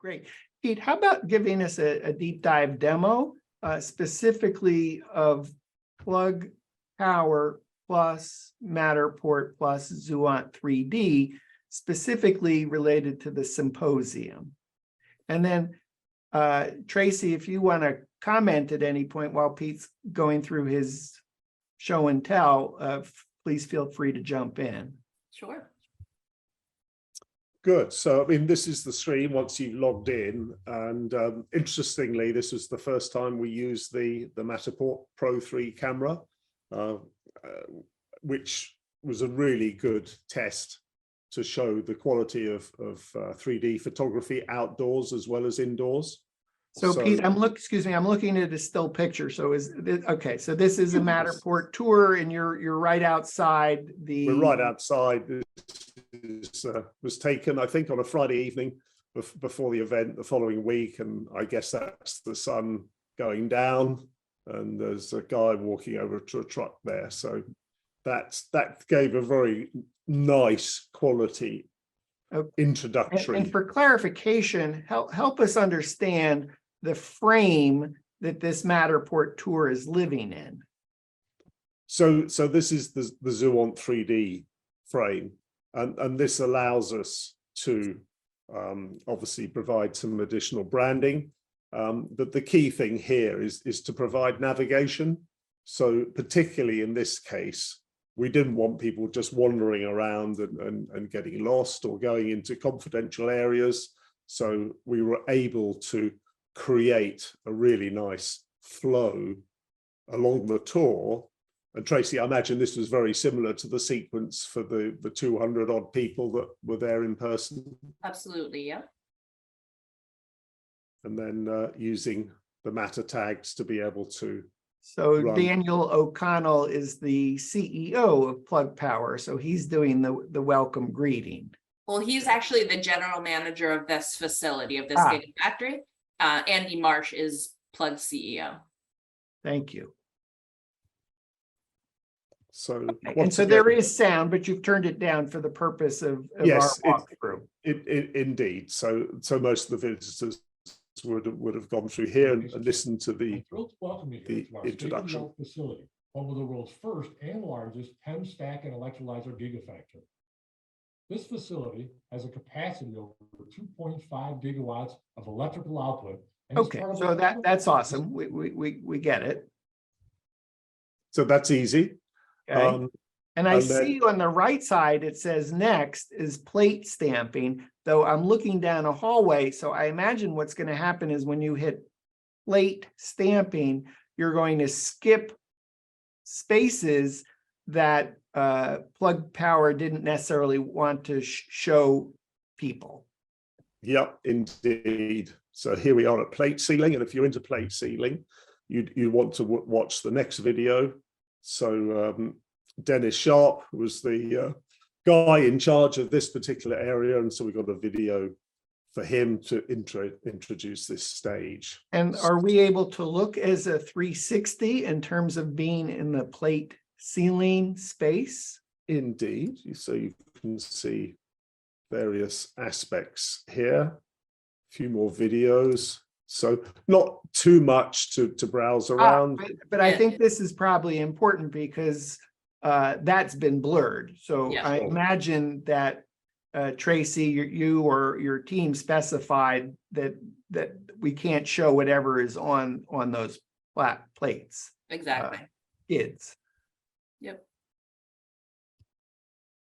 Great. Pete, how about giving us a deep dive demo specifically of Plug Power plus Matterport plus ZUANT3D, specifically related to the symposium? And then Tracy, if you want to comment at any point while Pete's going through his show and tell, please feel free to jump in. Sure. Good. So, I mean, this is the screen once you've logged in. And interestingly, this was the first time we used the Matterport Pro 3 camera, which was a really good test to show the quality of 3D photography outdoors as well as indoors. So Pete, I'm looking at a still picture. So is this, okay, so this is a Matterport tour and you're right outside the... We're right outside. This was taken, I think, on a Friday evening before the event the following week. And I guess that's the sun going down and there's a guy walking over to a truck there. So that gave a very nice quality introductory. And for clarification, help us understand the frame that this Matterport tour is living in. So this is the ZUANT3D frame, and this allows us to obviously provide some additional branding. But the key thing here is to provide navigation. So particularly in this case, we didn't want people just wandering around and getting lost or going into confidential areas. So we were able to create a really nice flow along the tour. And Tracy, I imagine this was very similar to the sequence for the 200 odd people that were there in person. Absolutely, yeah. And then using the matter tags to be able to So run. Daniel O'Connell is the CEO of Plug Power. So he's doing the welcome greeting. Well, he's actually the general manager of this facility, of this gigafactory. Andy Marsh is Plug CEO. Thank you. So, and so there is sound, but you've turned it down for the purpose of yes, our walkthrough. Indeed. So most of the visitors would have gone through here and listened to the introduction. Facility, home of the world's first and largest 10 stack and electrolyzer gigafactory. This facility has a capacity of over 2.5 gigawatts of electrical output. Okay, so that's awesome. We get it. So that's easy. Okay. And I see on the right side, it says next is plate stamping, though I'm looking down a hallway. So I imagine what's going to happen is when you hit plate stamping, you're going to skip spaces that Plug Power didn't necessarily want to show people. Yep, indeed. So here we are at plate sealing. And if you're into plate sealing, you want to watch the next video. So Dennis Sharp was the guy in charge of this particular area. And so we got a video for him to introduce this stage. And are we able to look as a 360 in terms of being in the plate sealing space? Indeed. So you can see various aspects here, a few more videos. So not too much to browse around. But I think this is probably important because that's been blurred. So Yeah. I imagine that Tracy, you or your team specified that we can't show whatever is on those flat plates. Exactly. Kids. Yep.